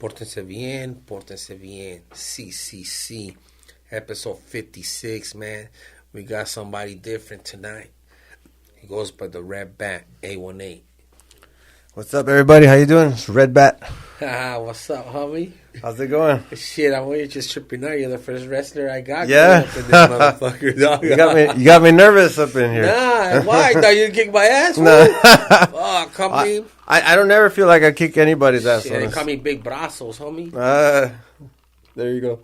Portense Biennn, CCC, episode 56, man. We got somebody different tonight. He goes by the Red Bat, A18. What's up, everybody? How you doing? It's Red Bat. What's up, homie? How's it going? Shit, I'm really just tripping out. You're the first wrestler I got. Yeah. Up in this motherfucker, dog. You got me nervous up in here. Nah, why? I thought you'd kick my ass, Nah. Oh, call me. I don't never feel like I kick anybody's ass. Shit, they call me Big Brazos, homie. There you go.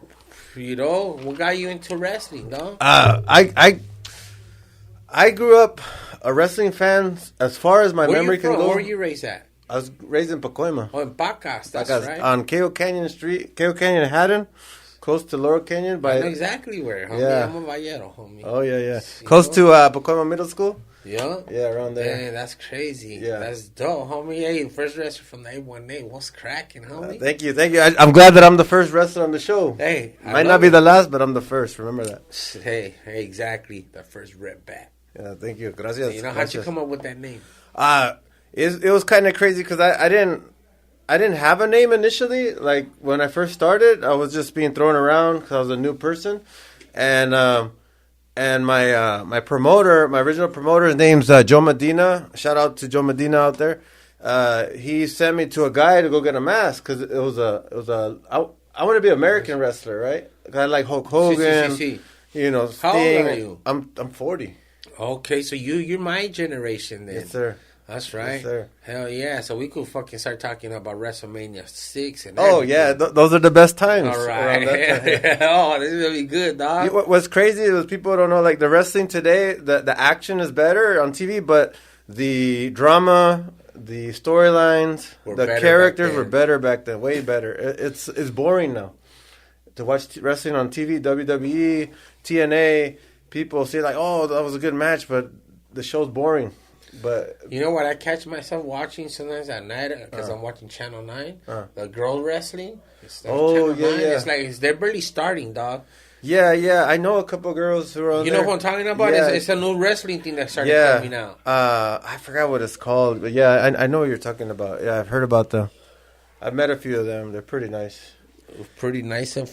You know, what got you into wrestling, dog? I grew up a wrestling fan as far as my memory can go. Where were you raised at? I was raised in Pacoima. Oh, in Pacas, that's right. On Cayo Canyon Street, Cayo Canyon Haddon, close to Laurel Canyon. I know exactly where, homie. Yeah. I'm a Vallero, homie. Oh, yeah. You Close know? to Pacoima Middle School? Yeah? Yeah, around there. Man, that's crazy. Yeah. That's dope, homie. Hey, first wrestler from the 818. What's cracking, homie? Thank you. I'm glad that I'm the first wrestler on the show. Hey, Might not be the last, but I'm the first. Remember that. Hey, exactly. The first Red Bat. Yeah, thank you. Gracias. You know, how'd you come up with that name? It was kind of crazy because I didn't have a name initially. Like when I first started, I was just being thrown around because I was a new person, and my promoter, my original promoter, his name's Joe Medina. Shout out to Joe Medina out there. He sent me to a guy to go get a mask because I want to be an American wrestler, right? A guy like Hulk Hogan. You know, Sting. How old are you? I'm 40. Okay, so you're my generation then. Yes, sir. That's right. Yes, sir. Hell yeah. So we could fucking start talking about WrestleMania 6 and Oh, yeah. Those are the best times. All right. Oh, this is going to be good, dog. What's crazy is people don't know, like, the wrestling today, the action is better on TV, but the drama, the storylines, the characters were better back then, way better. It's boring now to watch wrestling on TV, WWE, TNA. People say, like, oh, that was a good match, but the show's boring. But you know what? I catch myself watching sometimes at night because I'm watching Channel 9, the girl wrestling. Oh, yeah, 9. It's like they're barely starting, dog. Yeah. I know a couple girls who are on You know what I'm talking about? Yeah. It's a new wrestling thing that started coming out. I forgot what it's called, but yeah, I know what you're talking about. Yeah, I've heard about them. I've met a few of them. They're pretty nice. Pretty nice and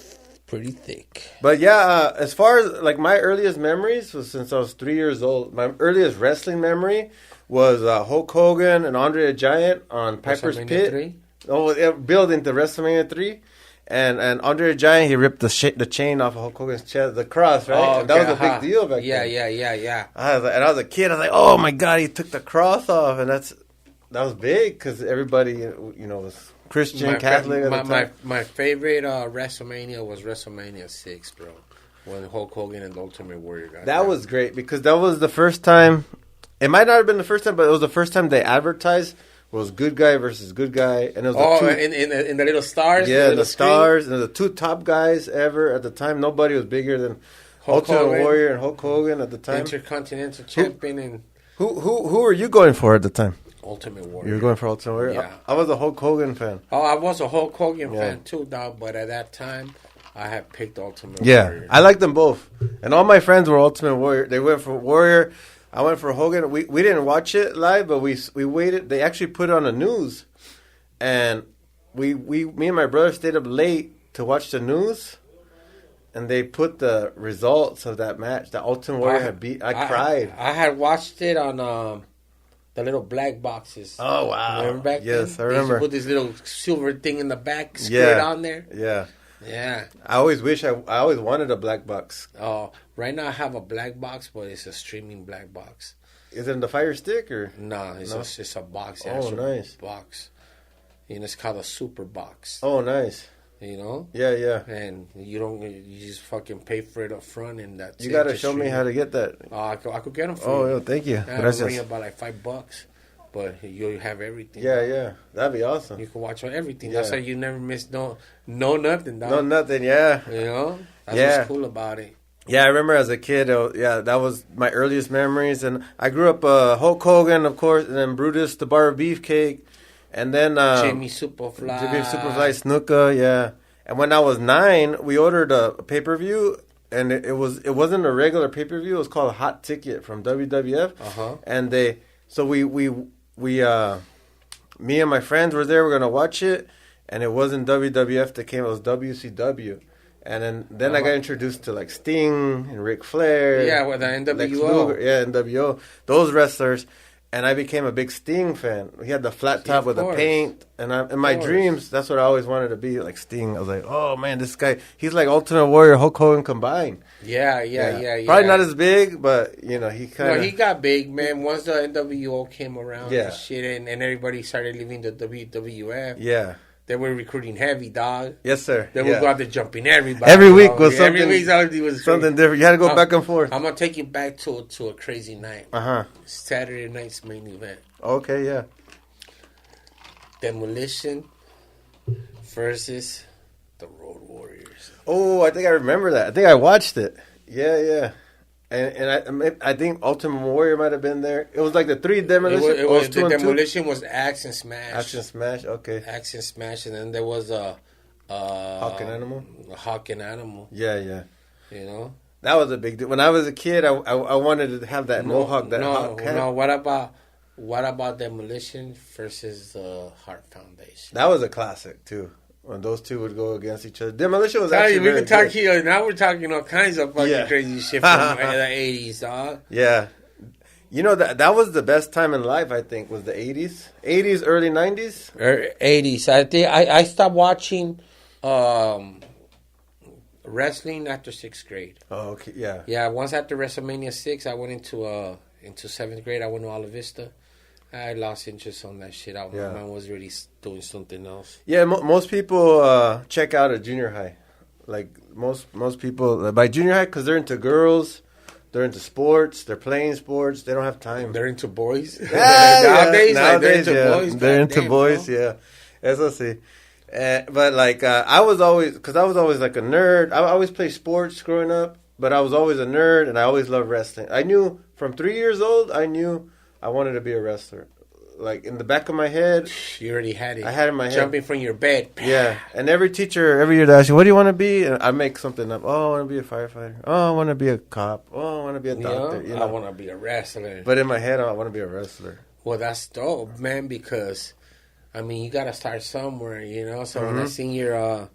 pretty thick. But yeah, as far as like my earliest memories was since I was 3 years old. My earliest wrestling memory was Hulk Hogan and Andre the Giant on Piper's Pit. 3? Oh, building to WrestleMania 3. And Andre the Giant, he ripped the chain off of Hulk Hogan's chest, the cross, right? Oh, okay, that was a big deal back then. Yeah. I was a kid. I was like, oh my God, he took the cross off. And that was big because everybody, was Christian, Catholic at the time. My favorite WrestleMania was WrestleMania 6, bro. When Hulk Hogan and the Ultimate Warrior got that was great because that was the first time. It might not have been the first time, but it was the first time they advertised was good guy versus good guy, and it was in the little stars. Yeah, the stars, and the two top guys ever at the time. Nobody was bigger than Ultimate Warrior and Hulk Hogan at the time. Intercontinental champion. And who were you going for at the time? Ultimate Warrior. You were going for Ultimate Warrior? Yeah. I was a Hulk Hogan fan. Oh, I was a Hulk Hogan fan too, dog. But at that time, I had picked Ultimate Warrior. Yeah, I liked them both, and all my friends were Ultimate Warrior. They went for Warrior. I went for Hogan. We didn't watch it live, but we waited. They actually put it on the news, and me and my brother stayed up late to watch the news, and they put the results of that match. The Ultimate Warrior had beat. I cried. I had watched it on the little black boxes. Oh wow! Remember back then? Yes, I remember. They put this little silver thing in the back, squared on there. Yeah. I always wanted a black box. Oh, right now I have a black box, but it's a streaming black box. Is it in the Fire Stick or? No, it's a box. Oh, nice. Box. It's called a super box. Oh, nice. Yeah. And you just fucking pay for it up front, and that's you gotta show me how to get that. I could get them for you. Oh, thank you. Gracias. Bring about like $5. But you have everything. Yeah. That'd be awesome. You can watch on everything. That's why you never miss no nothing, dog. No nothing, yeah. That's what's cool about it. Yeah, I remember as a kid, that was my earliest memories. And I grew up Hulk Hogan, of course, and then Brutus the Bar of Beefcake. And then Jimmy Superfly. Snuka, yeah. And when I was 9, we ordered a pay-per-view. And it wasn't a regular pay-per-view. It was called a Hot Ticket from WWF. And me and my friends were there. We're gonna watch it, and it wasn't WWF that came; it was WCW. And then I got introduced to like Sting and Ric Flair. Yeah, with the NWO. NWO. Those wrestlers. And I became a big Sting fan. He had the flat top with the paint. And in my dreams, that's what I always wanted to be, like Sting. I was like, oh, man, this guy, he's like Ultimate Warrior, Hulk Hogan combined. Yeah. Probably not as big, but, he kind of... No, he got big, man. Once the NWO came around and shit, and everybody started leaving the WWF. Yeah. They were recruiting heavy, dog. Yes, sir. They would go out there jumping everybody. Every week was something. Every week was something different. You had to go back and forth. I'm gonna take you back to a crazy night. Saturday night's main event. Okay, yeah. Demolition versus the Road Warriors. Oh, I think I remember that. I think I watched it. Yeah. And I think Ultimate Warrior might have been there. It was like the three Demolition. The Demolition was Axe and Smash. Axe and Smash, okay. Axe and Smash, and then there was Hawk and Animal. Hawk and Animal. Yeah. You know, that was a big deal. When I was a kid, I wanted to have that mohawk. What about Demolition versus the Heart Foundation? That was a classic too. When those two would go against each other. Demolition was actually we can talk here. Now we're talking all kinds of fucking crazy shit from the 80s, dog. Yeah. That was the best time in life, I think, was the 80s. 80s, early 90s? 80s. I think I stopped watching wrestling after 6th grade. Oh, okay, yeah. Yeah, once after WrestleMania 6, I went into 7th grade. I went to Ala Vista. I lost interest on that shit. My mind was really doing something else. Yeah, most people check out at junior high. Like, most people, by junior high, because they're into girls, they're into sports, they're playing sports, they don't have time. They're into boys? Nowadays, they're into boys. They're into boys, yeah. Eso sí. But, like, I was always like a nerd. I always played sports growing up, but I was always a nerd, and I always loved wrestling. I knew, from 3 years old, I wanted to be a wrestler. Like, in the back of my head. You already had it. I had it in my head. Jumping from your bed. Yeah. And every teacher, every year, they ask you, what do you want to be? And I make something up. Oh, I want to be a firefighter. Oh, I want to be a cop. Oh, I want to be a doctor. I want to be a wrestler. But in my head, I want to be a wrestler. Well, that's dope, man, because, I mean, you got to start somewhere, So when I seen your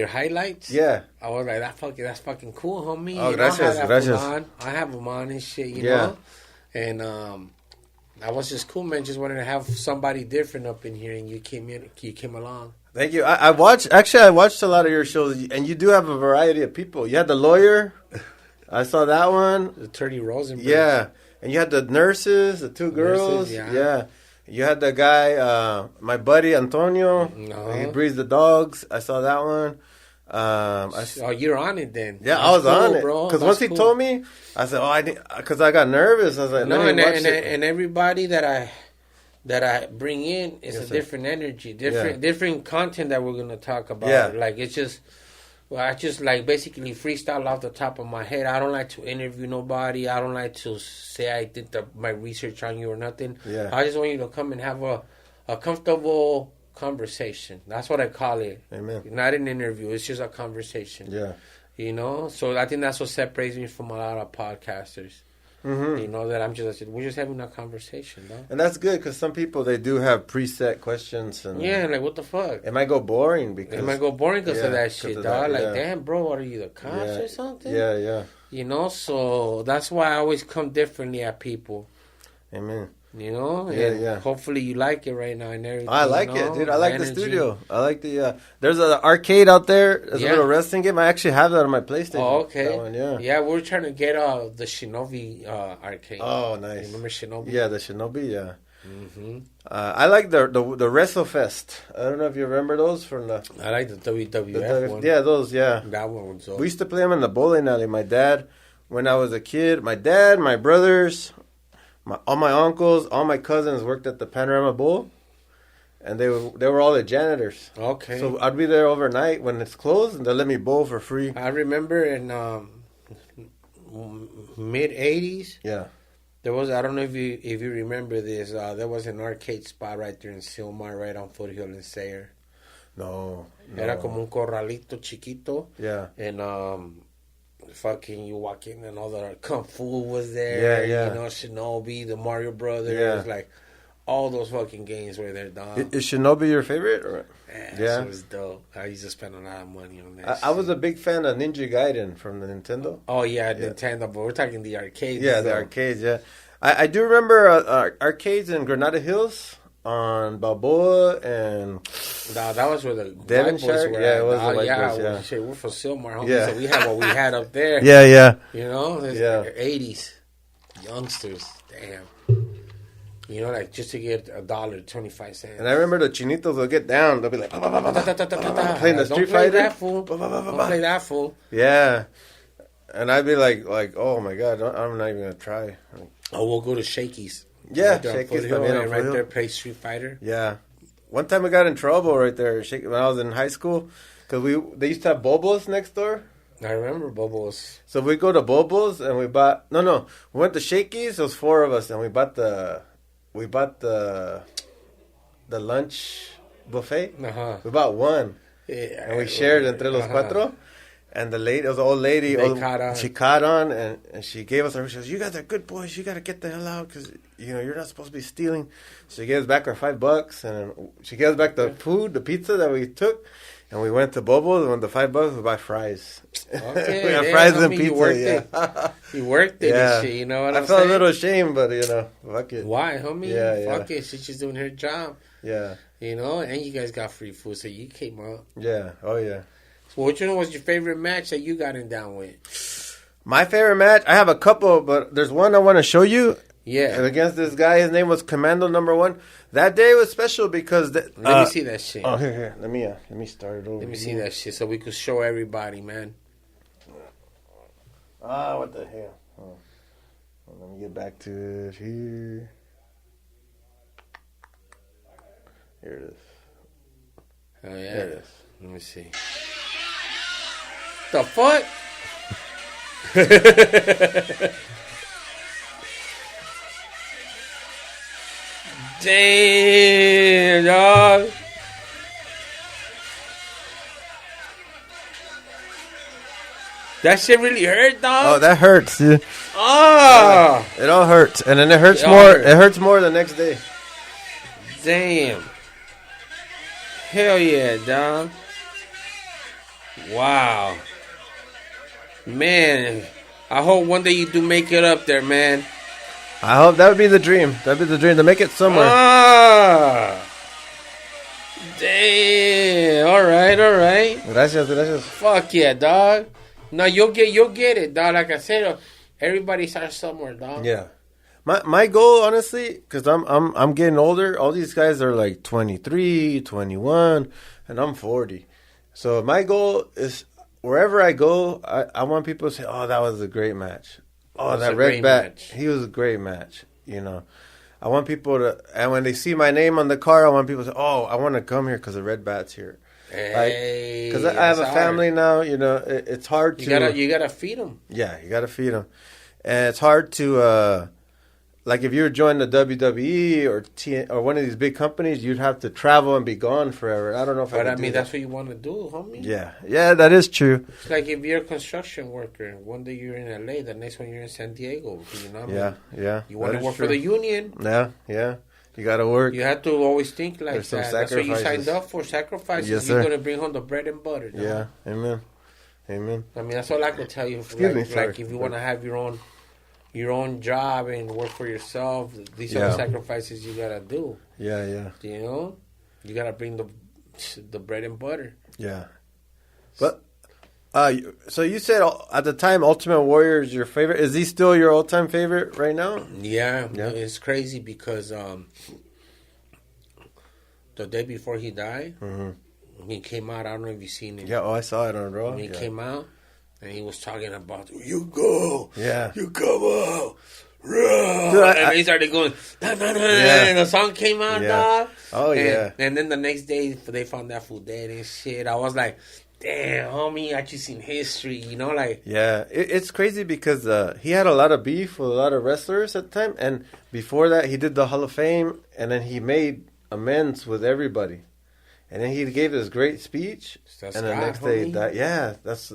highlights, I was like, that's fucking cool, homie. Oh, gracias. I have them on and shit, you know? And that was just cool, man. Just wanted to have somebody different up in here, and you came along. Thank you. I watched a lot of your shows, and you do have a variety of people. You had the lawyer. I saw that one. The Attorney Rosenberg. Yeah. And you had the nurses, the two girls. Yeah. You had the guy, my buddy Antonio. He breeds the dogs. I saw that one. You're on it then. Yeah, I was on it, bro. Because once he told me, I said, because I got nervous. I was like, and everybody that I bring in is a different energy, different content that we're gonna talk about. Yeah. Like I just like basically freestyle off the top of my head. I don't like to interview nobody. I don't like to say I did my research on you or nothing. Yeah. I just want you to come and have a comfortable conversation. That's what I call it. Amen. Not an interview. It's just a conversation. Yeah. So I think that's what separates me from a lot of podcasters. Mm-hmm. That we're just having a conversation, though. And that's good because some people, they do have preset questions. And like, what the fuck? It might go boring because of that shit, dog. Like, damn, bro, what are you, the cops or something? Yeah. So that's why I always come differently at people. Amen. And hopefully you like it right now and everything. I like it, dude. I like the studio. I like the there's an arcade out there. There's a little wrestling game. I actually have that on my PlayStation. Oh, okay. That one, yeah, we're trying to get the Shinobi arcade. Oh, nice. You remember Shinobi? Yeah, the Shinobi, yeah. Mm-hmm. I like the WrestleFest. I don't know if you remember those from the... I like the WWF one. Yeah, those, yeah. That one was dope. We used to play them in the bowling alley. My dad, when I was a kid, my dad, my brothers... all my uncles, all my cousins worked at the Panorama Bowl, and they were all the janitors. Okay. So I'd be there overnight when it's closed, and they'll let me bowl for free. I remember in mid-'80s. Yeah. There was, I don't know if you remember this, there was an arcade spot right there in Silmar, right on Foothill and Sayre. No. Era como un corralito chiquito. Yeah. And fucking you walk in and all the Kung Fu was there. Yeah. Shinobi, the Mario Brothers, like All those fucking games were there, dog. Is Shinobi your favorite? Or? Yeah, it was dope. I used to spend a lot of money on that. I was a big fan of Ninja Gaiden from the Nintendo. Oh yeah, Nintendo, but we're talking the arcades. Yeah, the arcades. Yeah, I do remember arcades in Granada Hills on Balboa and. Nah, that was where the Devon Shark. Yeah, it was the white boys. Yeah, shit, we're from Silmar, homie, so we had what we had up there. Yeah. You know, 80s youngsters. Damn. You know, like just to get $1.25. And I remember the chinitos will get down. They'll be like, playing the Street Fighter. Don't play that fool. Yeah. And I'd be like, oh my God, I'm not even gonna try. Oh, we'll go to Shakey's. Yeah, Shakey's right there, play Street Fighter. Yeah. One time I got in trouble right there when I was in high school because they used to have Bobos next door. I remember Bobos. So we go to Bobos and we bought we went to Shakey's. There was 4 of us and we bought the lunch buffet. We bought one. Yeah, and we shared entre los cuatro. And the lady, it was an old lady. She caught on and she gave us she goes, "You guys are good boys. You got to get the hell out because, you're not supposed to be stealing." So she gave us back our $5 and she gave us back the food, the pizza that we took. And we went to Bobo's and with the $5 we buy fries. Okay, we got fries and pizza. You worked it and shit, you know what I'm saying? I felt a little ashamed, but, fuck it. Why, homie? Yeah. Fuck it. She's just doing her job. Yeah. You know, and you guys got free food, so you came out. Yeah. Oh, yeah. So what was your favorite match that you got in down with? My favorite match? I have a couple, but there's one I want to show you. Yeah. And against this guy, his name was Commando #1. That day was special because... let me see that shit. Oh, here. Let me start it over. Let me see that shit so we could show everybody, man. What the hell? Oh. Well, let me get back to it here. Here it is. Oh, yeah. There it is. Let me see. The fuck? Damn, dog. That shit really hurt, dog. Oh, that hurts, dude. Oh. It all hurts. And then it hurts more. It hurts more the next day. Damn. Hell yeah, dog. Wow. Man, I hope one day you do make it up there, man. I hope that would be the dream. That'd be the dream to make it somewhere. Damn. All right. Gracias. Fuck yeah, dog. No, you'll get it, dog. Like I said, everybody starts somewhere, dog. Yeah. My goal, honestly, because I'm getting older. All these guys are like 23, 21, and I'm 40. So my goal is wherever I go, I want people to say, "Oh, that was a great match." Oh, that red bat, he was a great match. I want people to, and when they see my name on the car, I want people to say, "Oh, I want to come here because the red bat's here." Hey, because I have a family now. It's hard to. You gotta feed them. Yeah, you gotta feed them, and it's hard to. Like if you were joining the WWE or one of these big companies, you'd have to travel and be gone forever. I don't know if I mean, that's what you want to do, homie. Yeah, that is true. It's like if you're a construction worker, one day you're in LA, the next one you're in San Diego. You know what I mean? Yeah. You want to work for the union. Yeah. You got to work. You have to always think like There's that. That's what you signed up for, sacrifices. Yes, you're going to bring home the bread and butter. No? Yeah, amen. I mean, that's all I can tell you. Like if you want to have your own job and work for yourself, these are the sacrifices you gotta do. Yeah. You gotta bring the bread and butter. Yeah. But so you said at the time Ultimate Warrior is your favorite. Is he still your all-time favorite right now? Yeah. It's crazy because the day before he died, he came out. I don't know if you've seen it. Yeah. Oh, I saw it on Raw. He came out. And he was talking about, you go, yeah, you come out, and he started going, and the song came out, dog. Oh, yeah. And then the next day, they found that fool dead and shit. I was like, damn, homie, I just seen history, like. Yeah, it's crazy because he had a lot of beef with a lot of wrestlers at the time. And before that, he did the Hall of Fame, and then he made amends with everybody. And then he gave this great speech, and the next day he died. Yeah, it's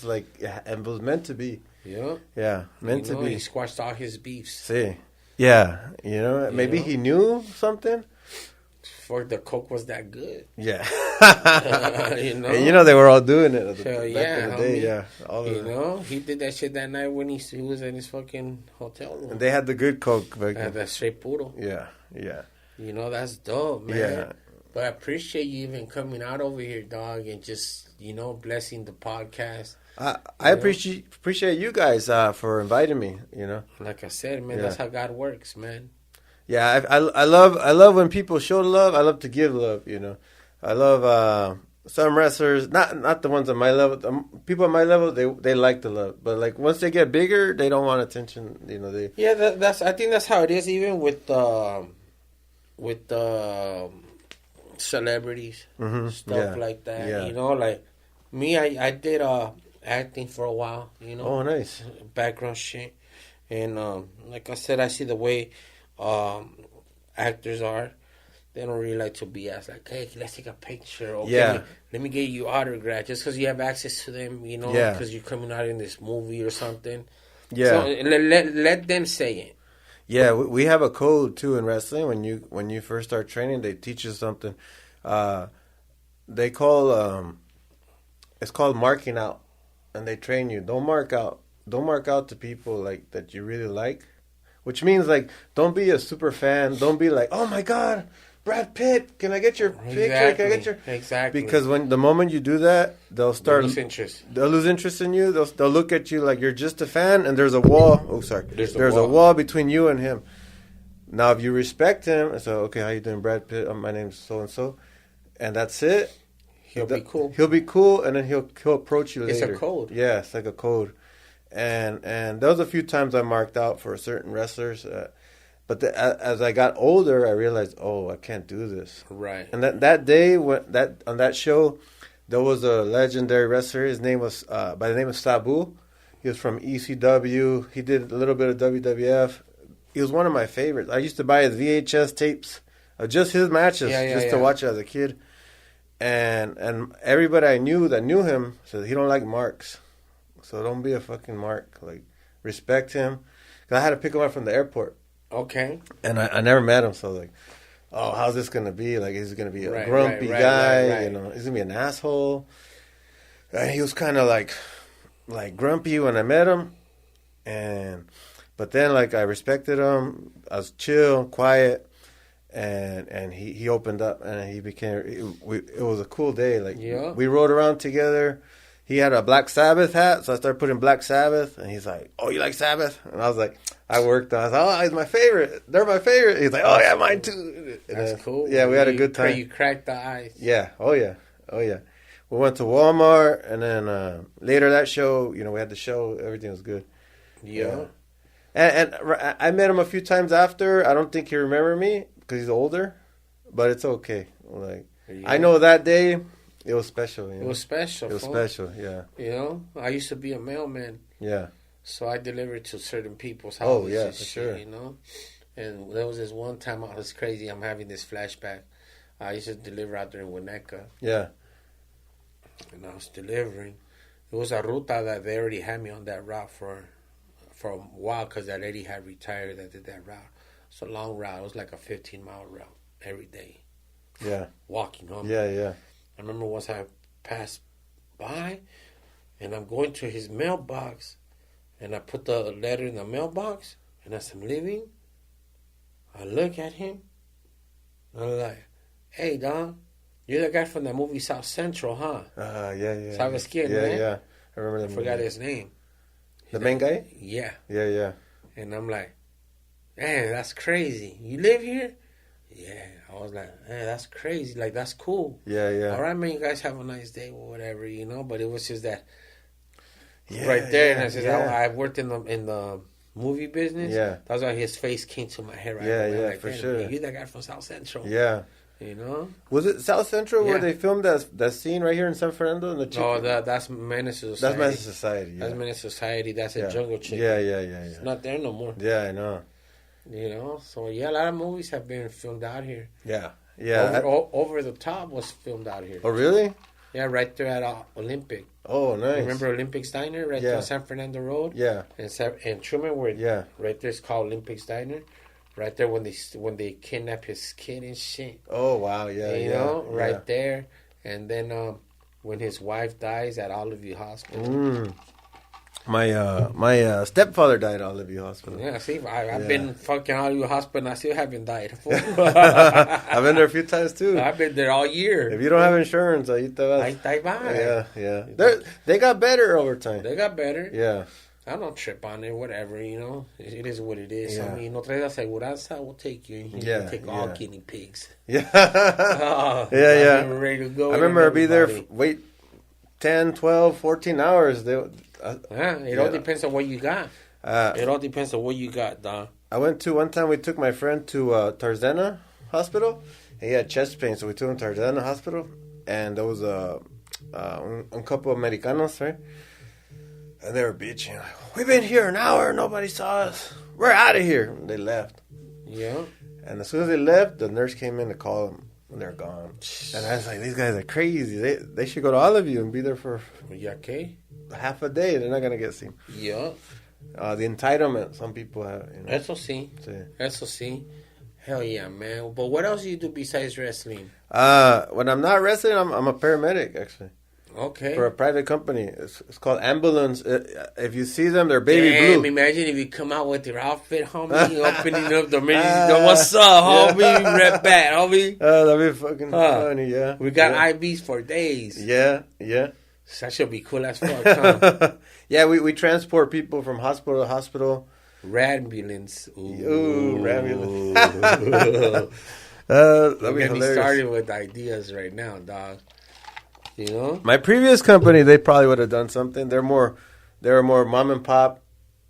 like it was meant to be. Yeah, meant to be. He squashed all his beefs. See, Yeah, maybe he knew something. For the coke was that good. Yeah. And they were all doing it back in the day. Yeah. He did that shit that night when he was in his fucking hotel room. And they had the good coke. That straight puro. Yeah. That's dope, man. Yeah. But I appreciate you even coming out over here, dog, and just, blessing the podcast. I appreciate you guys for inviting me, Like I said, man, that's how God works, man. Yeah, I love when people show love. I love to give love, I love some wrestlers, not the ones at my level. People at my level, they like the love, but like once they get bigger, they don't want attention. I think that's how it is, even with celebrities, stuff like that. Yeah. Like me, I did acting for a while. Oh, nice. Background shit, and like I said, I see the way actors are. They don't really like to be asked like, hey, let's take a picture, or let me get you autograph, just because you have access to them, because you're coming out in this movie or something. So let them say it. Yeah, we have a code too in wrestling. When you first start training, they teach you something. They call it's called marking out, and they train you. Don't mark out to people like that you really like. Which means, like, don't be a super fan. Don't be like, oh, my God, Brad Pitt, can I get your picture? Can I get your... Exactly. Because the moment you do that, they'll lose interest. They'll lose interest in you. They'll look at you like you're just a fan, and there's a wall. Oh, sorry. There's a wall between you and him. Now, if you respect him, and so, okay, how you doing, Brad Pitt? My name's so-and-so. And that's it. He'll be cool. He'll be cool, and then he'll approach you later. It's a code. Yeah, it's like a code. And there was a few times I marked out for certain wrestlers, but as I got older, I realized, I can't do this. Right. And that day, on that show, there was a legendary wrestler. His name was by the name of Sabu. He was from ECW. He did a little bit of WWF. He was one of my favorites. I used to buy his VHS tapes of just his matches, to watch it as a kid. And everybody I knew that knew him said he don't like marks. So don't be a fucking mark. Like, respect him. Because I had to pick him up from the airport. Okay. And I never met him, so like, how's this going to be? Like, is he going to be a grumpy guy? Right. He's going to be an asshole. And he was kind of like grumpy when I met him. But then, like, I respected him. I was chill, quiet. And he opened up, and he became... It was a cool day. Like, we rode around together. He had a Black Sabbath hat, so I started putting Black Sabbath, and he's like, oh, you like Sabbath? And I was like, I worked on it. I was like, oh, he's my favorite. They're my favorite. He's like, oh, yeah, mine too. That's cool. Yeah, we had a good time. You cracked the ice. Yeah, oh, yeah. We went to Walmart, and then later that show, we had the show. Everything was good. Yeah. And I met him a few times after. I don't think he remembered me because he's older, but it's okay. Like, I know that day... It was special. It was special. It was special, yeah. I used to be a mailman. Yeah. So I delivered to certain people's houses. Oh, yeah, for sure. And there was this one time I was crazy. I'm having this flashback. I used to deliver out there in Winnetka. Yeah. And I was delivering. It was a ruta that they already had me on that route for a while because that lady had retired that did that route. It's a long route. It was like a 15-mile route every day. Yeah. Walking home. Yeah. I remember once I passed by, and I'm going to his mailbox, and I put the letter in the mailbox, and as I'm leaving, I look at him, and I'm like, hey, Don, you're the guy from that movie South Central, huh? Yeah. Sabes quién, right? Yeah. I remember that movie. I forgot his name. The main guy? Yeah. Yeah. And I'm like, man, that's crazy. You live here? Yeah. I was like, man, that's crazy. Like, that's cool. Yeah. All right, man, you guys have a nice day or whatever, But it was just that right there. And I said, I worked in the movie business. Yeah. That's why his face came to my head right away. Yeah, like, for sure. You're that guy from South Central. Yeah. Was it South Central where they filmed that scene right here in San Fernando? In the chicken? No, that's Menace to Society. That's Menace to Society, yeah. That's Menace to Society. That's a Jungle Chicken. Yeah. It's not there no more. Yeah, I know. So a lot of movies have been filmed out here. Yeah. Over the Top was filmed out here. Oh, really? Yeah, right there at Olympic. Oh, nice. Remember Olympic Diner right there on San Fernando Road? Yeah. And Truman, right there is called Olympic Diner. right there when they kidnap his kid and shit. Oh wow, yeah, you know, right there, and then when his wife dies at Olivia Hospital. My stepfather died at Olivia Hospital. Yeah, see, I've been fucking Olivia Hospital and I still haven't died. I've been there a few times too. I've been there all year. If you don't have insurance, ahí te vas. Ahí está. Yeah. They got better over time. They got better. Yeah. I don't trip on it, whatever, you know. It is what it is. Yeah. I mean, no traes aseguranza, we'll take you. Yeah, Take all guinea pigs. Yeah. I'm ready to go. I remember I'd be there, wait 10, 12, 14 hours. It all depends on what you got. It all depends on what you got, dog. I went to, one time we took my friend to Tarzana Hospital. He had chest pain, so we took him to Tarzana Hospital. And there was a couple of Americanos, right? And they were bitching, like, we've been here an hour, nobody saw us. We're out of here. And they left. Yeah. And as soon as they left, the nurse came in to call them, and they're gone. And I was like, these guys are crazy. They should go to all of you and be there for half a day. They're not going to get seen. Yeah. The entitlement some people have. You know. Eso sí. Hell yeah, man. But what else do you do besides wrestling? When I'm not wrestling, I'm a paramedic, actually. Okay. For a private company. It's called Ambulance. If you see them, they're baby blue. Imagine if you come out with your outfit, homie, opening up the mirror. What's up, homie? Rep back, homie. That'd be fucking funny, yeah. We got IVs for days. Yeah. That should be cool as fuck, huh? Yeah, we transport people from hospital to hospital. Radambulance. Ooh, Radambulance. That'd be hilarious. Me started with ideas right now, dog. You know? My previous company, they probably would have done something. They were more mom and pop.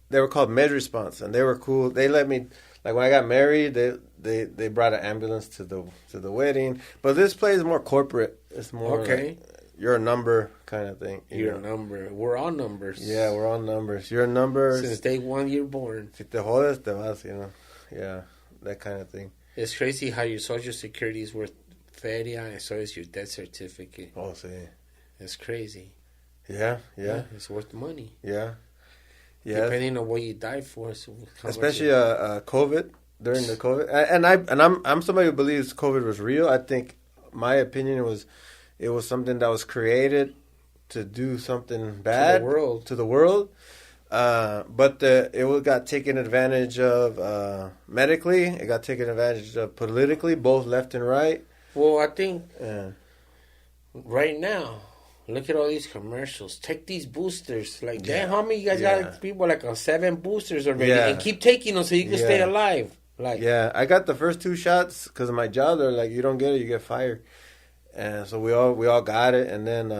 They were called Med Response, and they were cool. They let me, like when I got married, they brought an ambulance to the wedding. But this place is more corporate. It's more like, you're a number kind of thing. You're a number. We're all numbers. Yeah, we're all numbers. You're a number. Since day one, you're born. Si te jodes, te vas, you know. Yeah, that kind of thing. It's crazy how your Social Security is worth feria, and so is your death certificate. Oh, sí. It's crazy. Yeah. It's worth money. Yeah. Depending on what you die for. So especially COVID, during the COVID. I'm somebody who believes COVID was real. I think my opinion it was something that was created to do something bad to the world. But it got taken advantage of medically. It got taken advantage of politically, both left and right. Well, I think right now, look at all these commercials. Take these boosters. Like, damn, homie, you guys got people like on 7 boosters already. And keep taking them so you can stay alive. Like, I got the first 2 shots because of my job. They're like, you don't get it, you get fired. And so we all got it. And then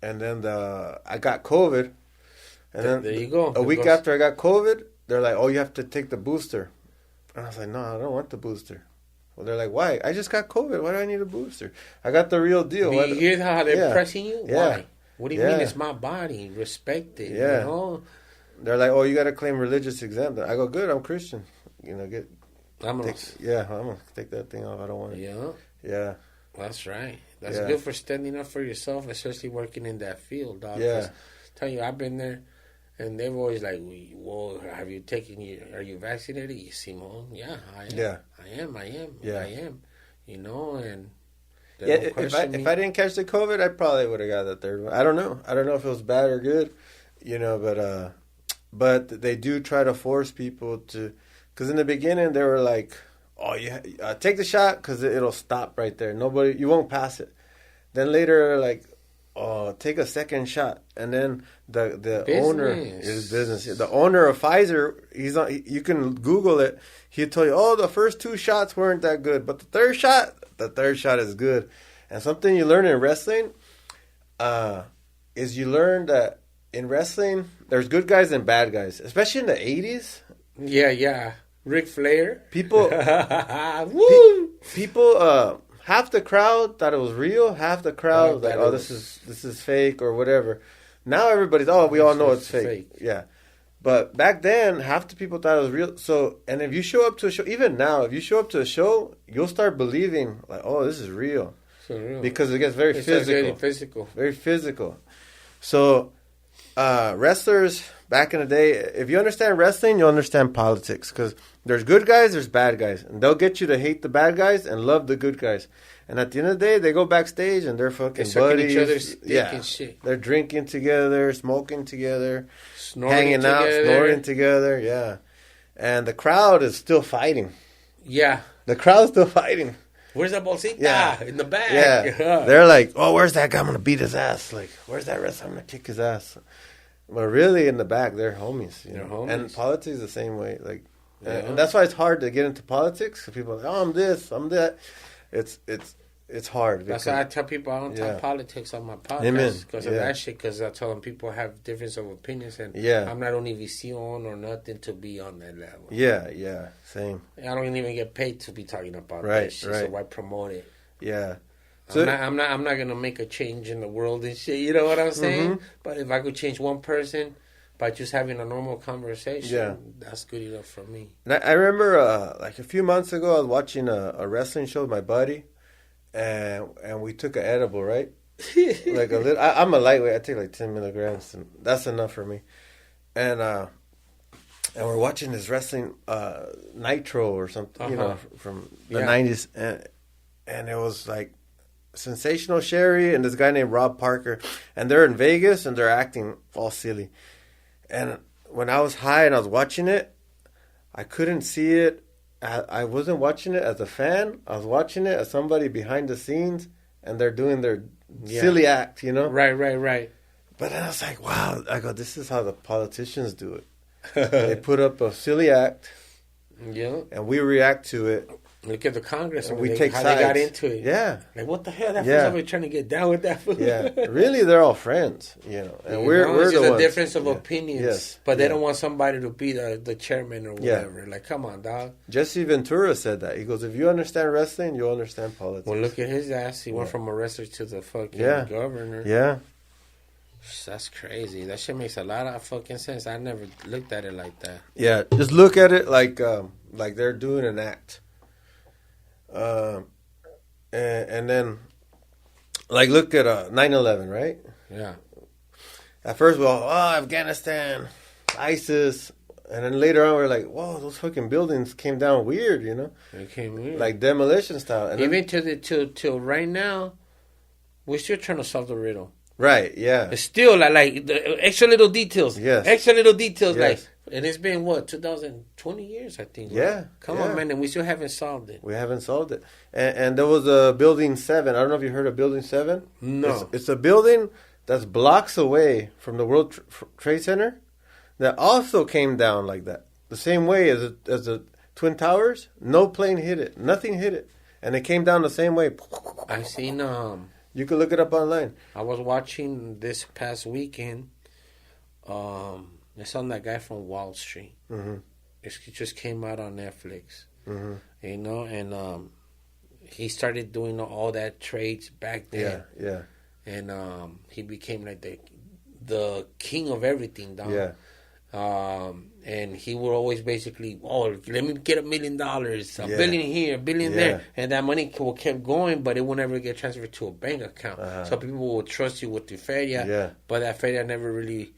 I got COVID. And then there you go. A week after I got COVID, they're like, oh, you have to take the booster. And I was like, no, I don't want the booster. Well, they're like, why? I just got COVID. Why do I need a booster? I got the real deal. You hear how they're pressing you? Yeah. Why? What do you mean it's my body? Respect it. Yeah. You know? They're like, oh, you got to claim religious exemption. I go, good, I'm Christian. You know, I'm going to take that thing off. I don't want it. Yeah. Yeah. That's right. That's good for standing up for yourself, especially working in that field, dog. Yeah. Tell you, I've been there. And they're always like, well, are you vaccinated? You seem old. Yeah, I am. Yeah. I am. Yeah. I am. You know, and if I didn't catch the COVID, I probably would have got the third one. I don't know if it was bad or good, you know, but they do try to force people to, because in the beginning they were like, oh, take the shot because it'll stop right there. You won't pass it. Then later, like, oh, take a second shot, and then the owner is business. The owner of Pfizer, you can Google it. He'll tell you, oh, the first 2 shots weren't that good, but the third shot is good. And something you learn in wrestling, is you learn that in wrestling there's good guys and bad guys, especially in the 80s. Yeah. Ric Flair. People, people. Half the crowd thought it was real. Half the crowd was like, "Oh, this is fake or whatever." Now everybody's, we all know it's fake. Yeah, but back then, half the people thought it was real. So, and if you show up to a show, even now, if you show up to a show, you'll start believing like, "Oh, this is real," because it gets very physical. Very physical. Very physical. So, wrestlers back in the day, if you understand wrestling, you'll understand politics. Because there's good guys, there's bad guys. And they'll get you to hate the bad guys and love the good guys. And at the end of the day, they go backstage and they're fucking buddies. Each other's dick and shit. They're drinking together, smoking together, hanging out, snoring together. Yeah. And the crowd is still fighting. Yeah. The crowd's still fighting. Where's that bolsita? Yeah. In the back. Yeah. They're like, oh, where's that guy? I'm going to beat his ass. Like, where's that wrestler? I'm going to kick his ass. But really, in the back, they're homies. They're homies. And politics is the same way. Like, and that's why it's hard to get into politics. Because people are like, oh, I'm this, I'm that. It's hard. That's why I tell people I don't talk politics on my podcast because of that shit. Because I tell them people have difference of opinions, and I'm not on Univision or nothing to be on that level. Yeah, same. I don't even get paid to be talking about that shit. So why promote it? Yeah. So I'm not gonna make a change in the world and shit. You know what I'm saying? Mm-hmm. But if I could change one person by just having a normal conversation, that's good enough for me. And I remember like a few months ago, I was watching a wrestling show with my buddy, and we took an edible, right? Like a little. I'm a lightweight. I take like 10 milligrams, and that's enough for me. And we're watching this wrestling Nitro or something, you know, from the 90s, and it was like Sensational Sherry and this guy named Rob Parker, and they're in Vegas and they're acting all silly. And when I was high and I was watching it, I couldn't see it. I wasn't watching it as a fan. I was watching it as somebody behind the scenes, and they're doing their silly act, you know? Right. But then I was like, wow. I go, this is how the politicians do it. They put up a silly act, and we react to it. Look at the Congress and we take how sides. They got into it. Yeah. Like, what the hell? That fool's somebody trying to get down with that fool. Yeah. Really, they're all friends, you know. And we're it's the just ones. A difference of opinions. Yes. But they don't want somebody to be the chairman or whatever. Yeah. Like, come on, dog. Jesse Ventura said that. He goes, if you understand wrestling, you'll understand politics. Well, look at his ass. He went from a wrestler to the fucking governor. Yeah. That's crazy. That shit makes a lot of fucking sense. I never looked at it like that. Yeah. Just look at it like they're doing an act. And then, like, look at 9/11, right? Yeah. At first, we all, Afghanistan, ISIS, and then later on, we're like, whoa, those fucking buildings came down weird, you know? They came weird, like demolition style. And even till right now, we're still trying to solve the riddle. Right. Yeah. It's still like the extra little details. Yes. Extra little details, yes. like. And it's been, 2020 years, I think. Right? Yeah. Come on, man, and we still haven't solved it. We haven't solved it. And there was a Building 7. I don't know if you heard of Building 7. No. It's a building that's blocks away from the World Trade Center that also came down like that. The same way as the Twin Towers. No plane hit it. Nothing hit it. And it came down the same way. I've seen... You can look it up online. I was watching this past weekend... It's on that guy from Wall Street. Mm-hmm. It just came out on Netflix. Mm-hmm. You know, and he started doing all that trades back then. Yeah. And he became like the king of everything, dog. Yeah. And he would always basically, let me get $1 million, a billion here, a billion there. And that money kept going, but it would never get transferred to a bank account. So people would trust you with the feria. Yeah. But that feria never really...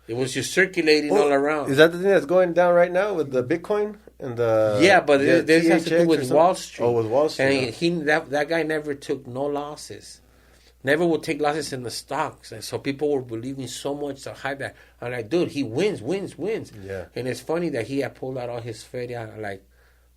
It was just circulating all around. Is that the thing that's going down right now with the Bitcoin and the? Yeah, but this has to do with Wall Street. Oh, with Wall Street. And that guy never took no losses. Never would take losses in the stocks, and so people were believing so much to hype that. I'm like, dude, he wins. Yeah. And it's funny that he had pulled out all his feria like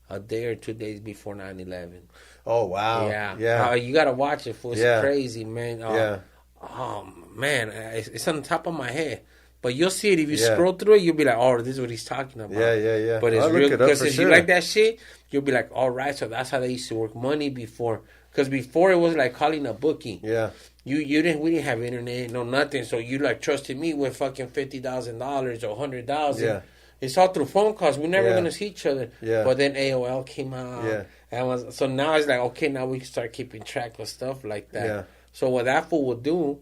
a day or 2 days before 9/11. Oh wow. Yeah. You gotta watch it. It's crazy, man. Yeah. Oh man, it's on the top of my head. But you'll see it if you scroll through it. You'll be like, "Oh, this is what he's talking about." Yeah. But it's real because if you like that shit, you'll be like, "All right, so that's how they used to work money before." Because before it was like calling a bookie. Yeah. We didn't have internet, no nothing. So you like trusted me with fucking $50,000 or $100,000. Yeah. It's all through phone calls. We're never gonna see each other. Yeah. But then AOL came out. Yeah. So now it's like, okay, now we can start keeping track of stuff like that. Yeah. So what that fool would do,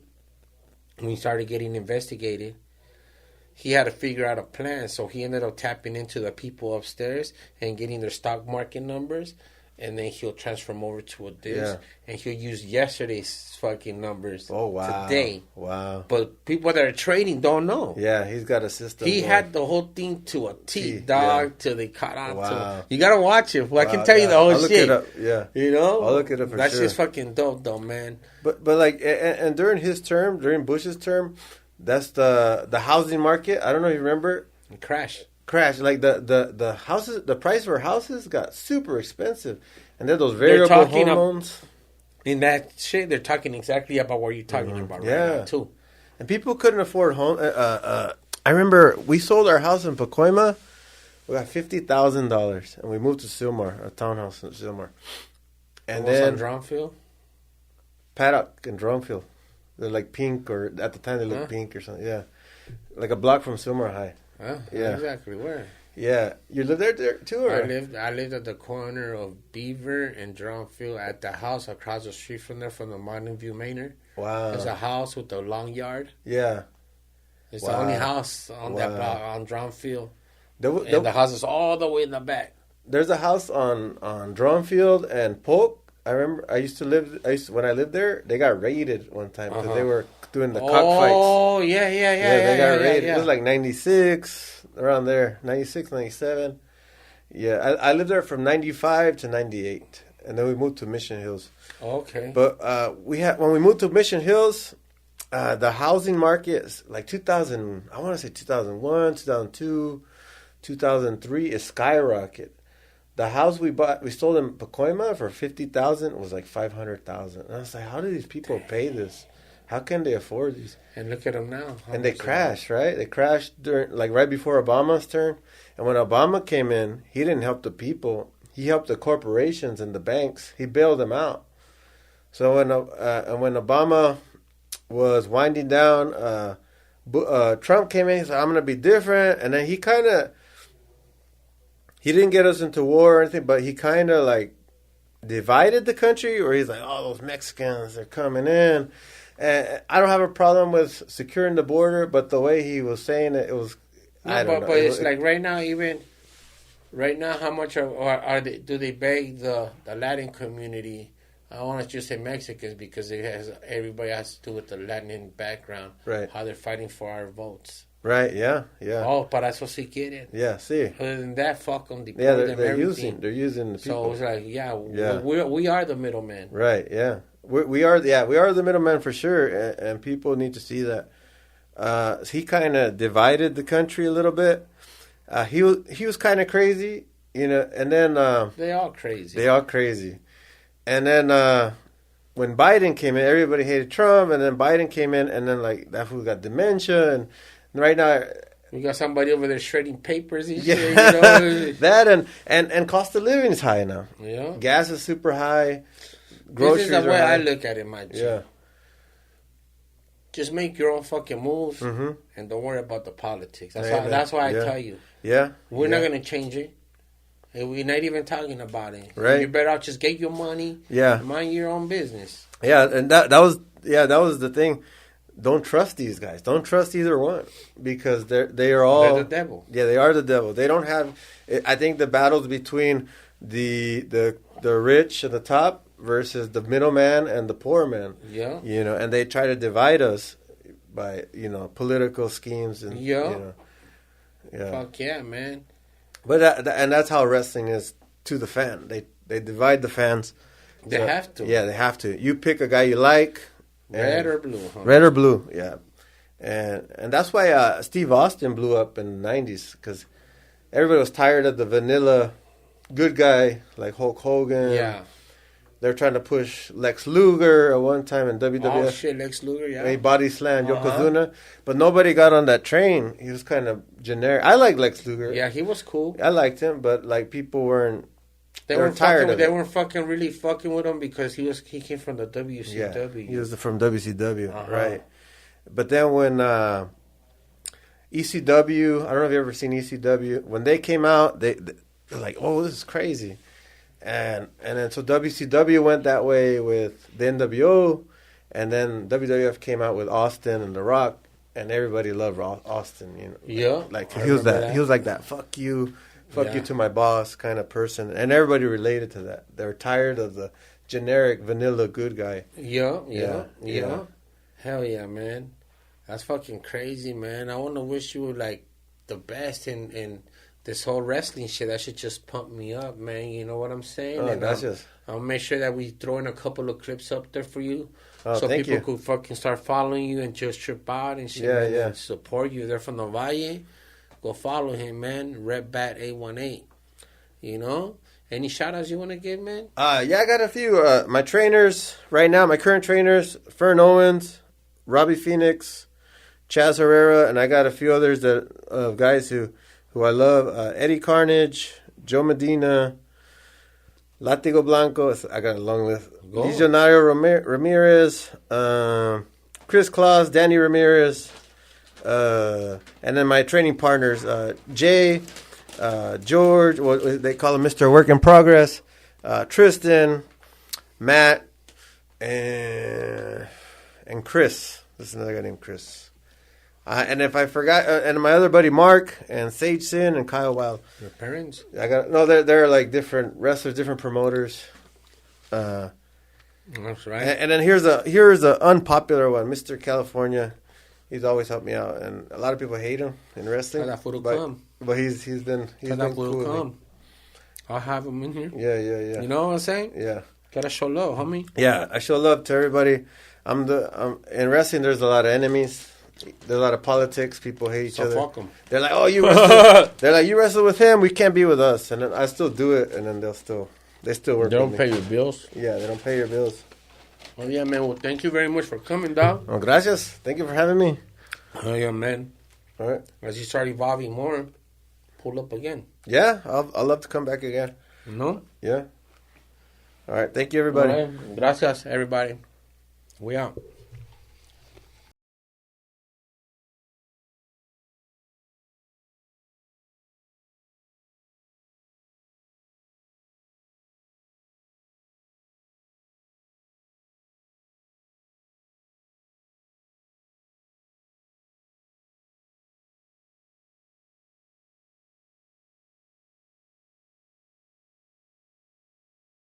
when we started getting investigated, he had to figure out a plan. So he ended up tapping into the people upstairs and getting their stock market numbers and then he'll transform over to a disc, and he'll use yesterday's fucking numbers today. Wow. But people that are trading don't know. Yeah, he's got a system. He had the whole thing to a T, dog, till they caught on to it. You gotta watch it. Well, I can tell you the whole I'll shit. Look it up. Yeah. You know? I'll look it up for That's sure. just fucking dope, though, man. But like, and during his term, during Bush's term, that's the housing market. I don't know if you remember. It crashed. Like the houses, the price for houses got super expensive, and they're those variable home loans. In that shit, they're talking exactly about what you're talking about right now too. And people couldn't afford home. I remember we sold our house in Pacoima. We got $50,000, and we moved to Sylmar, a townhouse in Sylmar. And then on Drumfield, Paddock and Drumfield. They're like pink, or at the time they looked pink or something. Yeah, like a block from Sylmar High. Yeah, exactly where. Yeah, you lived there too, or? I lived at the corner of Beaver and Drumfield, at the house across the street from there, from the Mountain View Manor. Wow, there's a house with a long yard. Yeah, it's the only house on that block on Drumfield. And the house is all the way in the back. There's a house on Drumfield and Polk. I remember when I lived there, they got raided one time because they were doing the cockfights. Oh, yeah. They got raided. Yeah. It was like 96, around there, 96, 97. Yeah, I lived there from 95 to 98, and then we moved to Mission Hills. Okay. But when we moved to Mission Hills, the housing market, like 2000, I want to say 2001, 2002, 2003, is skyrocketed. The house we sold in Pacoima for $50,000 was like $500,000. And I was like, how do these people pay this? How can they afford these? And look at them now. And they crashed, right? They crashed right before Obama's term. And when Obama came in, he didn't help the people. He helped the corporations and the banks. He bailed them out. So when Obama was winding down, Trump came in. He said, "I'm going to be different." And then he didn't get us into war or anything, but he kind of like divided the country, or he's like, "Oh, those Mexicans, they're coming in." And I don't have a problem with securing the border, but the way he was saying it, I don't know. But it's like right now, how much are they? Do they beg the Latin community? I want to just say Mexicans, because everybody has to do with the Latin background, right? How they're fighting for our votes. Right, yeah. Oh, para eso sí quieren. Yeah, see. Other than that, fuck them. They're using the people. So it's like, we are the middlemen. Right, yeah. We are the middlemen for sure, and people need to see that. He kind of divided the country a little bit. He was kind of crazy, and then... They all crazy. And then when Biden came in, everybody hated Trump, and then Biden came in, and then like that fool got dementia, and right now we got somebody over there shredding papers and shit. That and cost of living is high now. Yeah, gas is super high. Groceries this is the way high. I look at it, my G. Yeah. Just make your own fucking moves, and don't worry about the politics. That's why I tell you. Yeah, we're not gonna change it. We're not even talking about it. Right. You better just get your money. Yeah. Mind your own business. Yeah, and that was the thing. Don't trust these guys. Don't trust either one, because they're the devil. Yeah, they are the devil. They don't have. I think the battle's between the rich at the top versus the middleman and the poor man. Yeah. And they try to divide us by political schemes and Yeah. Fuck yeah, man. But and that's how wrestling is to the fan. They divide the fans. They have to. Yeah, they have to. You pick a guy you like. Red or blue, huh? Red or blue, yeah. And that's why Steve Austin blew up in the 90s, because everybody was tired of the vanilla good guy like Hulk Hogan. Yeah. They're trying to push Lex Luger at one time in WWF. Oh, shit, Lex Luger, yeah. He body slammed Yokozuna. But nobody got on that train. He was kind of generic. I like Lex Luger. Yeah, he was cool. I liked him, but like people weren't. They weren't tired of it. They weren't really fucking with him because he came from the WCW. Yeah, he was from WCW, right. But then when ECW, I don't know if you've ever seen ECW. When they came out, they're like, oh, this is crazy. And then so WCW went that way with the NWO, and then WWF came out with Austin and The Rock, and everybody loved Austin, Yeah. Like he was like that, fuck you, fuck you to my boss kind of person. And everybody related to that. They're tired of the generic vanilla good guy. Yeah. Hell yeah, man. That's fucking crazy, man. I want to wish you like the best in this whole wrestling shit. That shit just pumped me up, man. You know what I'm saying? Oh, gracias. I'll make sure that we throw in a couple of clips up there for you. Oh, so people you. could fucking start following you and just trip out and shit. Yeah, man, yeah. And support you. They're from the Valle. Go follow him, man. Red Bat 818. You know? Any shout-outs you want to give, man? Yeah, I got a few. My trainers right now, my current trainers, Fern Owens, Robbie Phoenix, Chaz Herrera, and I got a few others that guys who I love. Eddie Carnage, Joe Medina, Latigo Blanco. I got a long list. Legionario Ramirez, Chris Claus, Danny Ramirez, and then my training partners, Jay, George, what they call him Mr. Work in Progress, Tristan, Matt, and Chris. This is another guy named Chris. And if I forgot, and my other buddy Mark and Sage Sin and Kyle Wild. Your parents? They're like different wrestlers, different promoters. That's right. And then here's a unpopular one, Mr. California. He's always helped me out, and a lot of people hate him in wrestling. But he's been cool. I'll have him in here. Yeah. You know what I'm saying? Yeah. Gotta show love, homie. Yeah, I show love to everybody. In wrestling, there's a lot of enemies. There's a lot of politics. People hate each other. Fuck them. They're like, oh, you wrestle. They're like, you wrestle with him. We can't be with us. And then I still do it, and then they still work. They don't pay your bills. Yeah, they don't pay your bills. Oh yeah, man. Well, thank you very much for coming, dog. Oh, gracias. Thank you for having me. Oh yeah, man. All right. As you start evolving more, pull up again. Yeah, I'll love to come back again. No? Yeah. All right. Thank you, everybody. All right. Gracias, everybody. We out.